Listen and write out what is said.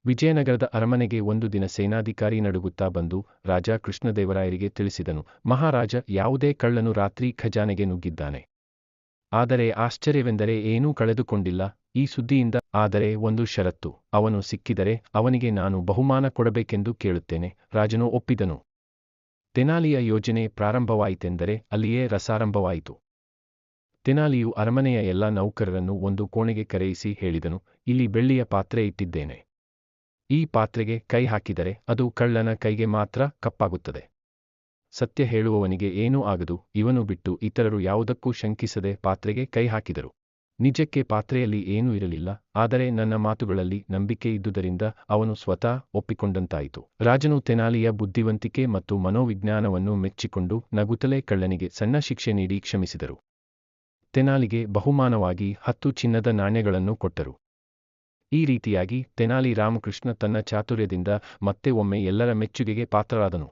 ವಿಜಯನಗರದ ಅರಮನೆಗೆ ಒಂದು ದಿನ ಸೇನಾಧಿಕಾರಿ ನಡುಗುತ್ತಾ ಬಂದು ರಾಜ ಕೃಷ್ಣದೇವರಾಯರಿಗೆ ತಿಳಿಸಿದನು, ಮಹಾರಾಜ, ಯಾವುದೇ ಕಳ್ಳನು ರಾತ್ರಿ ಖಜಾನೆಗೆ ನುಗ್ಗಿದ್ದಾನೆ. ಆದರೆ ಆಶ್ಚರ್ಯವೆಂದರೆ ಏನೂ ಕಳೆದುಕೊಂಡಿಲ್ಲ. ಈ ಸುದ್ದಿಯಿಂದ ಆದರೆ ಒಂದು ಷರತ್ತು, ಅವನು ಸಿಕ್ಕಿದರೆ ಅವನಿಗೆ ನಾನು ಬಹುಮಾನ ಕೊಡಬೇಕೆಂದು ಕೇಳುತ್ತೇನೆ. ರಾಜನು ಒಪ್ಪಿದನು. ತೆನಾಲಿಯ ಯೋಜನೆ ಪ್ರಾರಂಭವಾಯಿತೆಂದರೆ ಅಲ್ಲಿಯೇ ರಸಾರಂಭವಾಯಿತು. ತೆನಾಲಿಯು ಅರಮನೆಯ ಎಲ್ಲ ನೌಕರರನ್ನು ಒಂದು ಕೋಣೆಗೆ ಕರೆಯಿಸಿ ಹೇಳಿದನು, ಇಲ್ಲಿ ಬೆಳ್ಳಿಯ ಪಾತ್ರೆ ಇಟ್ಟಿದ್ದೇನೆ. ಈ ಪಾತ್ರೆಗೆ ಕೈ ಹಾಕಿದರೆ ಅದು ಕಳ್ಳನ ಕೈಗೆ ಮಾತ್ರ ಕಪ್ಪಾಗುತ್ತದೆ. ಸತ್ಯ ಹೇಳುವವನಿಗೆ ಏನೂ ಆಗದು. ಇವನು ಬಿಟ್ಟು ಇತರರು ಯಾವುದಕ್ಕೂ ಶಂಕಿಸದೆ ಪಾತ್ರೆಗೆ ಕೈ ಹಾಕಿದರು. ನಿಜಕ್ಕೆ ಪಾತ್ರೆಯಲ್ಲಿ ಏನೂ ಇರಲಿಲ್ಲ, ಆದರೆ ನನ್ನ ಮಾತುಗಳಲ್ಲಿ ನಂಬಿಕೆ ಇದ್ದುದರಿಂದ ಅವನು ಸ್ವತಃ ಒಪ್ಪಿಕೊಂಡಂತಾಯಿತು. ರಾಜನು ತೆನಾಲಿಯ ಬುದ್ಧಿವಂತಿಕೆ ಮತ್ತು ಮನೋವಿಜ್ಞಾನವನ್ನು ಮೆಚ್ಚಿಕೊಂಡು ನಗುತ್ತಲೇ ಕಳ್ಳನಿಗೆ ಸಣ್ಣ ಶಿಕ್ಷೆ ನೀಡಿ ಕ್ಷಮಿಸಿದರು. ತೆನಾಲಿಗೆ ಬಹುಮಾನವಾಗಿ 10 ಚಿನ್ನದ ನಾಣ್ಯಗಳನ್ನು ಕೊಟ್ಟರು. ಈ ರೀತಿಯಾಗಿ ತೆನಾಲಿ ರಾಮಕೃಷ್ಣ ತನ್ನ ಚಾತುರ್ಯದಿಂದ ಮತ್ತೆ ಒಮ್ಮೆ ಎಲ್ಲರ ಮೆಚ್ಚುಗೆಗೆ ಪಾತ್ರರಾದನು.